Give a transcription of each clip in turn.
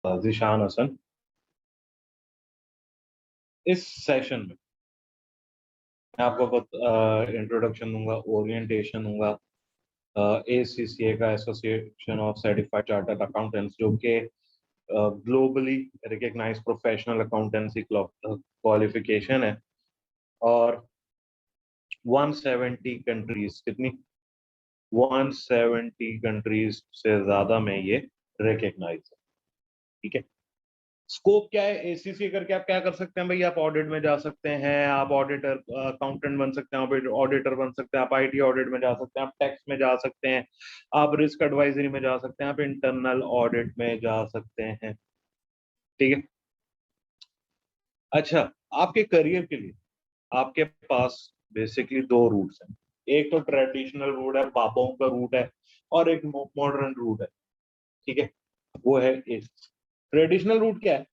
जिशान हसन। इस सेशन में मैं आपको इंट्रोडक्शन दूंगा, ओरिएंटेशन दूंगा ACCA का, association of certified chartered accountants, जो कि globally recognise professional accountancy qualification है। और 170 कंट्रीज, कितनी 170 कंट्रीज से ज्यादा में ये रिकग्नाइज है। ठीक है, स्कोप क्या है ACCA करके? आप क्या कर सकते हैं भाई? आप ऑडिट में जा सकते हैं, आप ऑडिटर अकाउंटेंट बन सकते हैं, आप ऑडिटर बन सकते हैं, आप IT ऑडिट में जा सकते हैं, आप टैक्स में जा सकते हैं, आप रिस्क एडवाइजरी में जा सकते हैं, आप इंटरनल ऑडिट में जा सकते हैं। ठीक है, अच्छा, आपके करियर के लिए आपके पास बेसिकली दो रूट्स हैं। एक तो ट्रेडिशनल रूट है, बाबाओं का रूट है, और एक मॉडर्न रूट है। ठीक है, वो है ट्रेडिशनल रूट। क्या है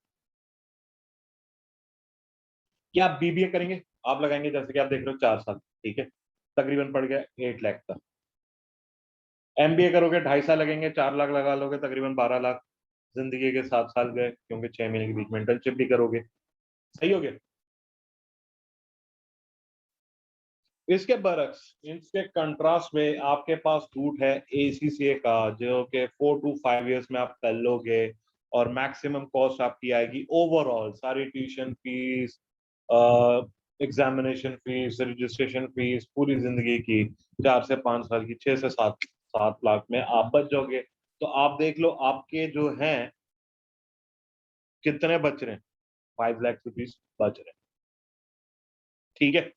कि आप BBA करेंगे, आप लगाएंगे जैसे कि आप देख रहे हो 4 साल। ठीक है, तकरीबन पड़ गया 8 लाख का। MBA करोगे 2.5 साल लगेंगे, 4 लाख लगा लोगे, तकरीबन 12 लाख। जिंदगी के 7 साल गए, क्योंकि 6 महीने के बीच में इंटर्नशिप भी करोगे। सही हो गया। इसके बरक्स, इसके कंट्रास्ट में आपके पास रूट है ACCA का, जो कि 4 to 5 years में आप कर लोगे, और मैक्सिमम कॉस्ट आपकी आएगी ओवरऑल, सारी tuition fees, examination fees, registration fees, पूरी जिंदगी की, 4 से 5 साल की, 6 से 7 लाख में आप बच जाओगे। तो आप देख लो आपके जो हैं कितने बच रहे हैं, 5 लाख रुपीज बच रहे हैं। ठीक है,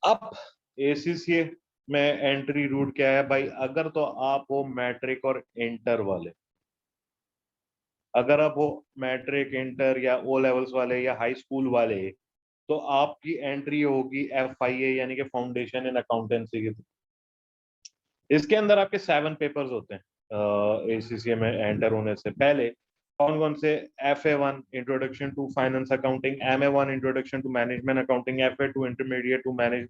अब ACCA में एंट्री रूट क्या है भाई? अगर तो आप हो मैट्रिक और इंटर वाले, अगर आप हो मैट्रिक, इंटर या O लेवल्स वाले या हाई स्कूल वाले, तो आपकी एंट्री होगी FIA, यानी कि फाउंडेशन इन अकाउंटेंसी की। इसके अंदर आपके 7 पेपर्स होते हैं ACCA में एंटर होने से पहले। कौन कौन से? FA1 introduction to finance accounting, MA1 introduction to management accounting, FA2 intermediate to manage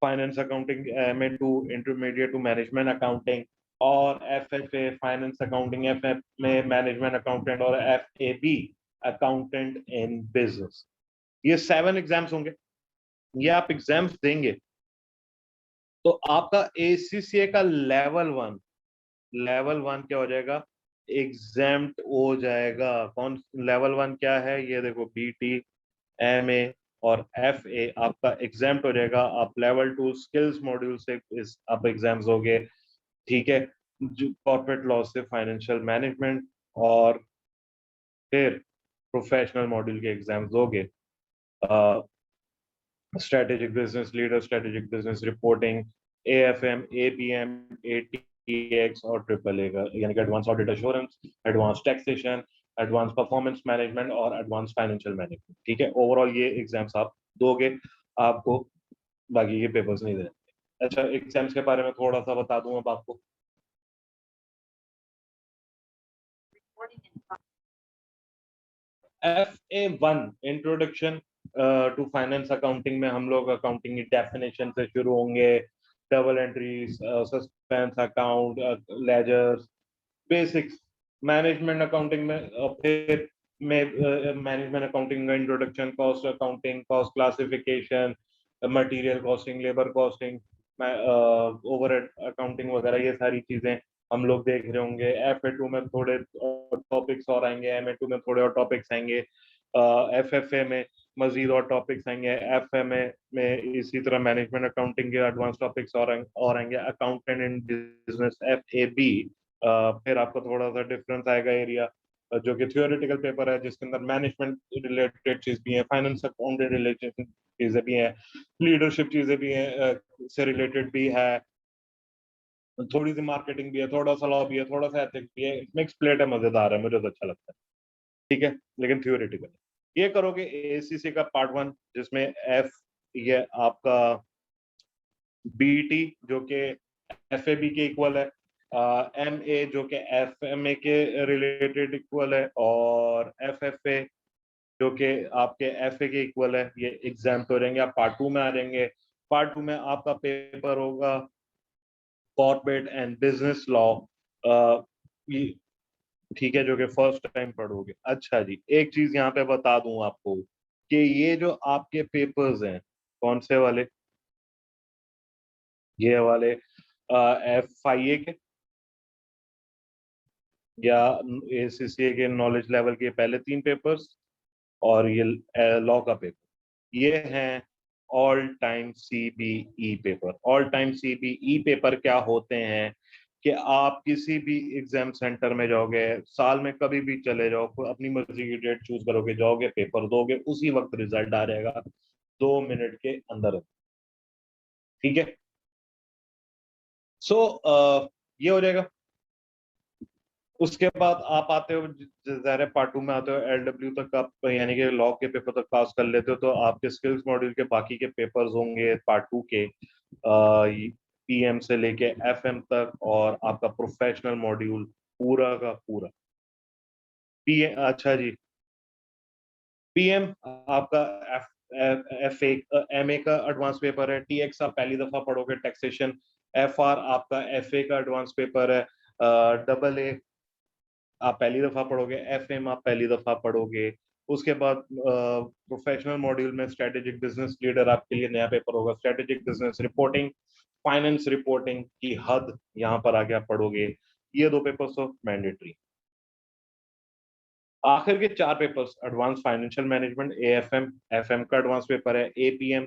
finance accounting, MA2 intermediate to management accounting, और FFA फाइनेंस अकाउंटिंग, FA में मैनेजमेंट अकाउंटेंट, और FAB अकाउंटेंट इन बिजनेस। ये 7 exams होंगे। ये आप exams देंगे तो आपका ACCA का लेवल 1 क्या हो जाएगा? एग्जाम्प्ट हो जाएगा। कौन लेवल 1 क्या है? ये देखो, BT, MA और FA आपका एग्जाम्प्ट हो जाएगा। आप लेवल 2 स्किल्स मॉड्यूल से आप एग्जाम्स होगे। ठीक है, कॉर्पोरेट लॉ से फाइनेंशियल मैनेजमेंट, और फिर प्रोफेशनल मॉड्यूल के एग्जाम्स होगे। Strategic business leader, strategic business reporting, AFM, APM, ATX और AAA का, यानी कि advance audit assurance, advance taxation, advance performance management और एडवांस फाइनेंशियल मैनेजमेंट। ठीक है, ओवरऑल ये एग्जाम्स आप दोगे, आपको बाकी के पेपर्स नहीं देने। अच्छा, एग्जाम्स के बारे में थोड़ा सा बता दूं अब आपको। FA1 introduction to finance accounting में हम लोग अकाउंटिंग की डेफिनेशन से शुरू होंगे। Double entries, suspense account, ledgers, basics. Management accounting में फिर में मैनेजमेंट अकाउंटिंग का introduction, cost accounting, cost classification, material costing, labour costing, overhead accounting वगैरह, ये सारी चीजें हम लोग देख रहे होंगे। FA2 में थोड़े टॉपिक्स और आएंगे, MA2 में थोड़े और टॉपिक्स आएंगे, FFA में मजीद और टॉपिक्स आएंगे, FMA में इसी तरह मैनेजमेंट अकाउंटिंग के एडवांस टॉपिक्स और आएंगे, अकाउंटेंट इन बिजनेस FAB। फिर आपको थोड़ा सा डिफरेंस आएगा एरिया, जो कि थियोरेटिकल पेपर है, जिसके अंदर मैनेजमेंट रिलेटेड चीज भी है, फाइनेंस अकाउंटेंट रिलेटेड चीजें भी हैं, लीडरशिप चीजें भी हैं, से रिलेटेड भी है, थोड़ी सी मार्केटिंग भी है, थोड़ा सा लॉ भी है, थोड़ा सा एथिक्स भी है। मिक्स प्लेट है, मजेदार है, मुझे तो अच्छा लगता है। ठीक है, लेकिन थियोरेटिकल ये करोगे ACC का पार्ट 1, जिसमें F ये आपका BT जो कि FAB के इक्वल है, MA जो कि FMA के रिलेटेड इक्वल है, और FFA जो कि आपके FA के इक्वल है। ये एग्जाम तो रहेंगे, आप पार्ट 2 में आ जाएंगे। पार्ट 2 में आपका पेपर होगा कॉर्पोरेट एंड बिजनेस लॉ। ठीक है, जो कि फर्स्ट टाइम पढ़ोगे। अच्छा जी, एक चीज यहाँ पे बता दूं आपको कि ये जो आपके पेपर्स हैं, कौन से वाले, ये वाले FIA के या ACCA के नॉलेज लेवल के पहले 3 पेपर्स, और ये लॉ का पेपर, ये हैं all time CBE paper. All time CBE paper क्या होते हैं कि आप किसी भी एग्जाम सेंटर में जाओगे, साल में कभी भी चले जाओ, अपनी मर्जी की डेट चूज करोगे, जाओगे, पेपर दोगे, उसी वक्त रिजल्ट आ जाएगा, 2 मिनट के अंदर। ठीक है। सो ये हो जाएगा। उसके बाद आप आते हो, ज़ाहिर है पार्ट 2 में आते हो, LW तक आप यानी कि लॉ के पेपर तक पास कर लेते हो, तो आपके स्किल्स मॉड्यूल के बाकी के पेपर्स होंगे पार्ट 2 के, PM से लेके FM तक, और आपका प्रोफेशनल मॉड्यूल पूरा का पूरा। अच्छा जी, PM आपका FA MA का एडवांस पेपर है। TX आप पहली दफा पढ़ोगे, टैक्सेशन। FR आपका FA का एडवांस पेपर है। AA आप पहली दफा पढ़ोगे, FM आप पहली दफा पढ़ोगे। उसके बाद प्रोफेशनल मॉड्यूल में स्ट्रेटेजिक बिजनेस लीडर आपके लिए नया पेपर होगा। Strategic business reporting, finance reporting की हद यहाँ पर आगे आप पढ़ोगे। ये 2 पेपर्स तो मैंडेटरी। आखिर के 4 papers, advance financial management AFM, FM का एडवांस पेपर है। APM,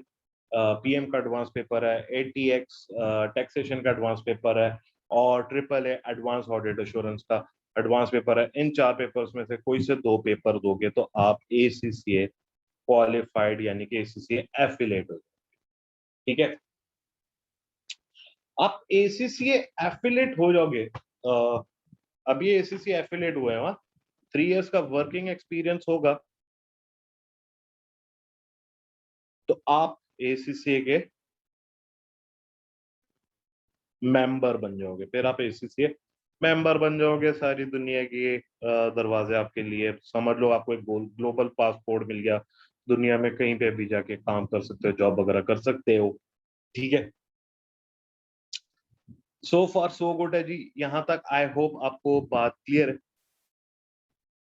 PM का एडवांस पेपर है। ATX टैक्सेशन का एडवांस पेपर है। और AAA एडवांस ऑडिट एश्योरेंस का एडवांस पेपर है। इन 4 पेपर्स में से कोई से 2 पेपर दोगे तो आप ACCA क्वालिफाइड यानी कि ACCA एफिलेट हो। ठीक है, आप ACCA एफिलेट हो जाओगे। अभी ACCA एफिलेट हुए हैं, 3 इयर्स का वर्किंग एक्सपीरियंस होगा, तो आप ACCA के मेंबर बन जाओगे। फिर आप ACCA मेंबर बन जाओगे, सारी दुनिया के दरवाजे आपके लिए, समझ लो आपको एक ग्लोबल पासपोर्ट मिल गया, दुनिया में कहीं पे भी जाके काम कर सकते हो, जॉब वगैरह कर सकते हो। ठीक है, सो फॉर सो गुड है जी, यहाँ तक आई होप आपको बात क्लियर है।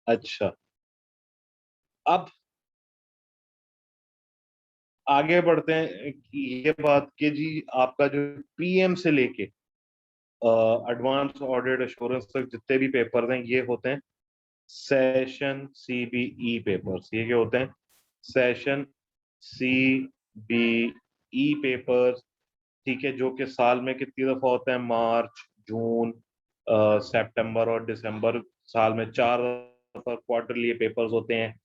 अच्छा, अब आगे बढ़ते हैं कि ये बात कि जी आपका जो PM से लेके एडवांस ऑडिट एश्योरेंस तक जितने भी पेपर हैं, ये होते हैं सेशन CBE पेपर्स। ये क्या होते हैं? Session CBE papers. ठीक है, जो कि साल में कितनी दफा होता है? मार्च, जून, सितंबर और दिसंबर। साल में 4 दफा क्वार्टरली ये पेपर्स होते हैं।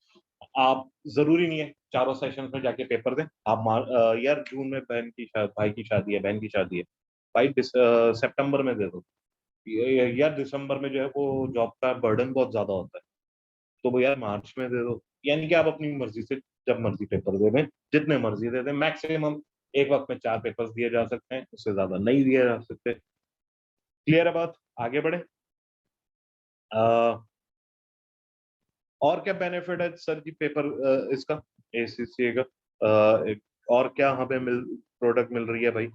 आप जरूरी नहीं है चारों सेशन में जाके पेपर दें। आप यार जून में बहन की शादी, भाई की शादी है, बहन की शादी है, भाई सितंबर में दे दो। यार दिसंबर में जो है वो जॉब का बर्डन बहुत ज्यादा होता है, तो वो यार मार्च में दे दो। यानी कि आप अपनी मर्जी से जब मर्जी पेपर दे दें, जितने मर्जी दे दें। मैक्सिमम एक वक्त में 4 पेपर्स दिए जा सकते हैं, उससे ज्यादा नहीं दिए जा सकते। क्लियर है बात? आगे बढ़े। और क्या बेनिफिट है सर जी पेपर इसका, ACCA का? और क्या हमें प्रोडक्ट मिल रही है भाई?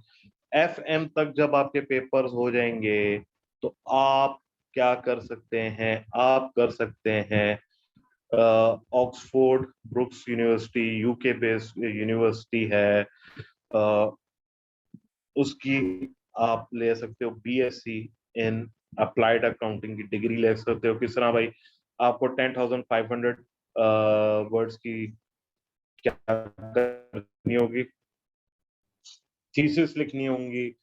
FM तक जब आपके पेपर्स हो जाएंगे तो आप क्या कर सकते हैं? आप कर सकते हैं Oxford brooks university, UK based university है, उसकी आप ले सकते हो BSc इन अप्लाइड अकाउंटिंग की डिग्री ले सकते हो। किस तरह भाई? आपको 10,500 वर्ड्स की क्या करनी होगी? थीसिस लिखनी होंगी,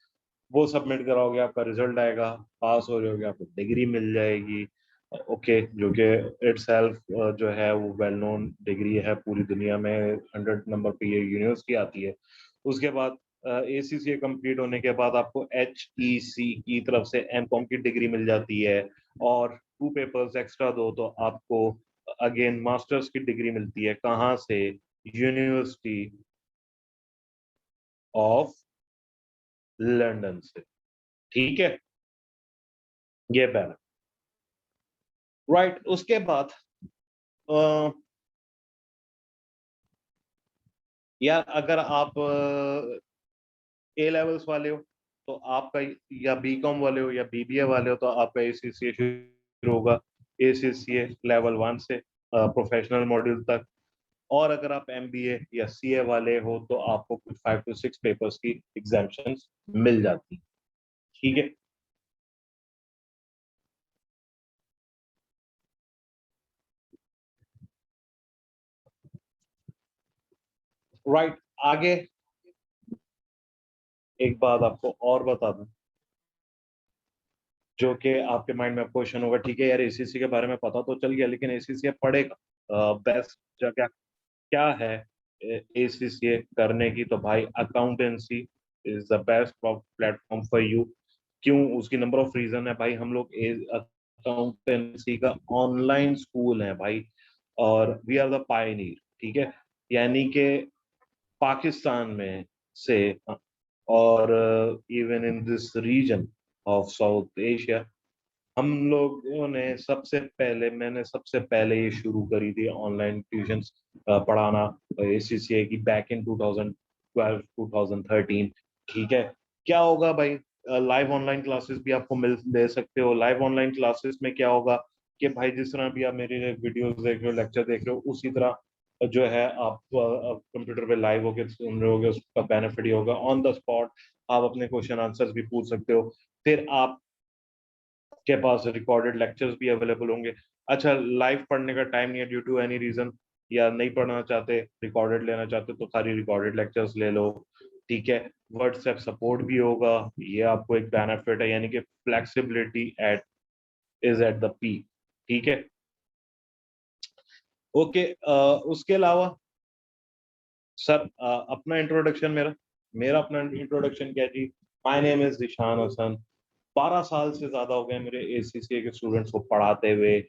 वो सबमिट कराओगे, आपका रिजल्ट आएगा, पास हो जाओगे, आपको डिग्री मिल जाएगी। ओके, जो कि इटसेल्फ जो है वो वेल नोन डिग्री है पूरी दुनिया में, 100 नंबर पे ये यूनिवर्सिटी आती है। उसके बाद ACCA कंप्लीट होने के बाद आपको HEC की तरफ से MCOM की डिग्री मिल जाती है, और 2 पेपर्स एक्स्ट्रा दो तो आपको अगेन मास्टर्स की डिग्री मिलती है। कहाँ से? यूनिवर्सिटी ऑफ लंदन से। ठीक है, ये पहला। राइट, उसके बाद यार अगर आप A लेवल्स वाले हो तो आपका, या BCom वाले हो या BBA वाले हो तो आपका ACCA शुरू होगा ACCA लेवल 1 से प्रोफेशनल मॉड्यूल तक। और अगर आप MBA या CA वाले हो तो आपको कुछ 5 to 6 पेपर्स की एग्जाम्पशंस मिल जाती, ठीक है। राइट, आगे एक बात आपको और बता दूं, जो कि आपके माइंड में क्वेश्चन होगा, ठीक है यार ACC के बारे में पता तो चल गया, लेकिन ACCA पढ़ेगा बेस्ट जगह क्या है ACCA करने की? तो भाई accountancy is the best platform for you. क्यों? उसकी नंबर ऑफ रीजन है भाई। हम लोग अकाउंटेंसी का ऑनलाइन स्कूल है भाई, और वी आर द पायनियर, ठीक है। यानी कि पाकिस्तान में से, और even in this region of South Asia, हम लोगों ने मैंने सबसे पहले ये शुरू करी थी ऑनलाइन ट्यूशंस पढ़ाना ACCA की, बैक इन 2012 2013, ठीक है। क्या होगा भाई, लाइव ऑनलाइन क्लासेस भी आपको मिल दे सकते हो। लाइव ऑनलाइन क्लासेस में क्या होगा कि भाई जिस तरह भी आप मेरी वीडियोस देख रहे हो, लेक्चर देख रहे हो, उसी तरह जो है आप कंप्यूटर पे लाइव होके सुन रहे होगे, उसका बेनिफिट ही होगा। ऑन द स्पॉट आप अपने क्वेश्चन आंसर्स भी पूछ सकते हो। फिर आप के पास रिकॉर्डेड लेक्चर्स भी अवेलेबल होंगे। अच्छा, लाइव पढ़ने का टाइम नहीं है ड्यू टू एनी रीजन, या नहीं पढ़ना चाहते, रिकॉर्डेड लेना चाहते, तो खाली रिकॉर्डेड लेक्चर्स ले लो, ठीक है। व्हाट्सएप सपोर्ट भी होगा, ये आपको एक बेनिफिट है, यानी कि flexibility at is at the peak, ठीक है। ओके, उसके अलावा सर अपना इंट्रोडक्शन, मेरा मेरा अपना इंट्रोडक्शन क्या जी? My name is Zishan Hasan. 12 साल से ज्यादा हो गए मेरे ACCA के स्टूडेंट्स को पढ़ाते हुए,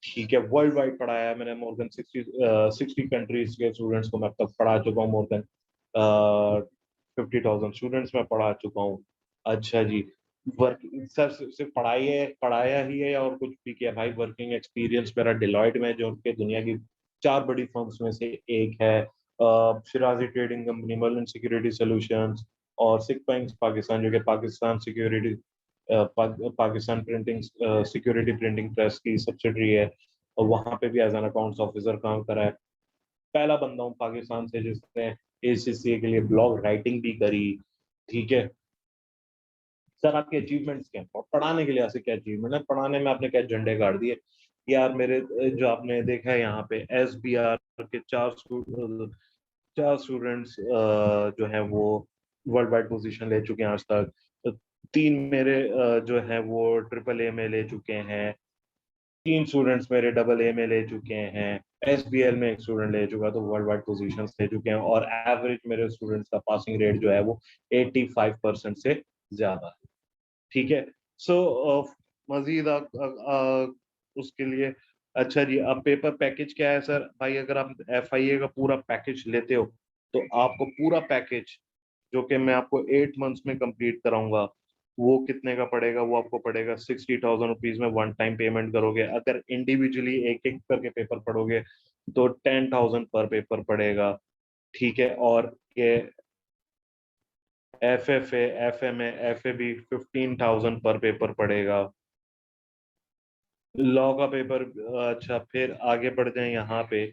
ठीक है। वर्ल्ड वाइड पढ़ाया है मैंने, मोर देन 60 कंट्रीज के स्टूडेंट्स को मैं अब तक पढ़ा चुका हूँ। मोर देन 50,000 स्टूडेंट्स में पढ़ा चुका हूँ। अच्छा जी, वर्क सर सिर्फ पढ़ाया ही है और कुछ भी किया भाई? वर्किंग एक्सपीरियंस मेरा डिलॉयट में, जो कि दुनिया की 4 बड़ी फर्म्स में से एक है, Shirazi trading company, Merlin security solutions, और सिक बैंक पाकिस्तान, जो कि Pakistan security Pakistan printing security printing press की सब्सिडरी है, और वहां पे भी एज एन अकाउंट्स ऑफिसर काम करा है। पहला बंदा हूँ पाकिस्तान से जिसने ACCA के लिए ब्लॉग राइटिंग भी करी, ठीक है। सर आपके अचीवमेंट्स क्या हैं? पढ़ाने के लिए ऐसे क्या अचीवमेंट है? पढ़ाने में आपने क्या झंडे गाड़ दिए यार? मेरे जो आपने देखा है यहाँ पे SBR के 4 स्टूडेंट्स जो है वो वर्ल्ड वाइड पोजीशन ले चुके हैं आज तक। 3 मेरे जो है वो AAA में ले चुके हैं। 3 स्टूडेंट्स मेरे AA में ले चुके हैं। SBL में एक स्टूडेंट ले चुका, तो वर्ल्ड वाइड पोजीशंस ले चुके हैं। और एवरेज मेरे स्टूडेंट्स का पासिंग रेट जो है वो 85% से ज्यादा है, ठीक है। सो मजीद उसके लिए, अच्छा जी, अब पेपर पैकेज क्या है सर? भाई अगर आप FIA का पूरा पैकेज लेते हो तो आपको पूरा पैकेज, जो कि मैं आपको 8 मंथ्स में कंप्लीट कराऊंगा, वो कितने का पड़ेगा? वो आपको पड़ेगा 60,000 रुपीज में, वन टाइम पेमेंट करोगे। अगर इंडिविजुअली एक एक करके पेपर पढ़ोगे तो 10,000 पर पेपर पड़ेगा, ठीक है। और ये FFA FMA FA भी 15,000 पर पेपर पड़ेगा। लॉ का पेपर, अच्छा फिर आगे बढ़ जाए यहाँ पे।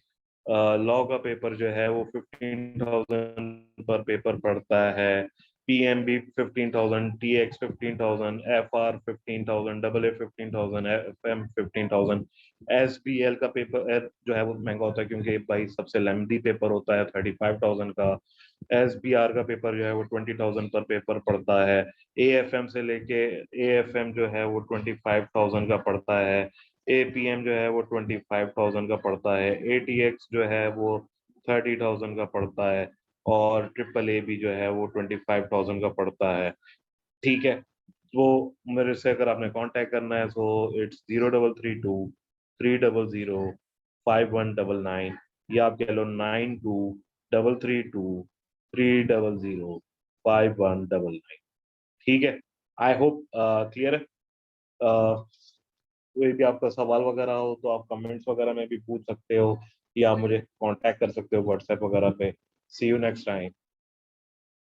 लॉ का पेपर जो है वो 15,000 पर पेपर पड़ता है। PMB 15,000, TX 15,000, FR 15,000, AA 15,000, FM 15,000। SBL का पेपर जो है वो महंगा होता है, क्योंकि भाई सबसे लेंथी पेपर होता है, 35,000 का। SBR का पेपर जो है वो 20,000 पर पेपर पड़ता है। AFM से लेके AFM जो है वो 25,000 का पड़ता है। APM जो है वो 25,000 का पड़ता है। ATX जो है वो 30,000 का पड़ता है। और AAA भी जो है वो 25,000 का पड़ता है, ठीक है। वो मेरे से अगर आपने कांटेक्ट करना है तो इट्स 0332 300 5199, या आप कह लो 92 332 300 5199, ठीक है। आई होप क्लियर है। कोई भी आपका सवाल वगैरह हो तो आप कमेंट्स वगैरह में भी पूछ सकते हो, या आप मुझे कांटेक्ट कर सकते हो व्हाट्सएप वगैरह पे। सी यू नेक्स्ट टाइम।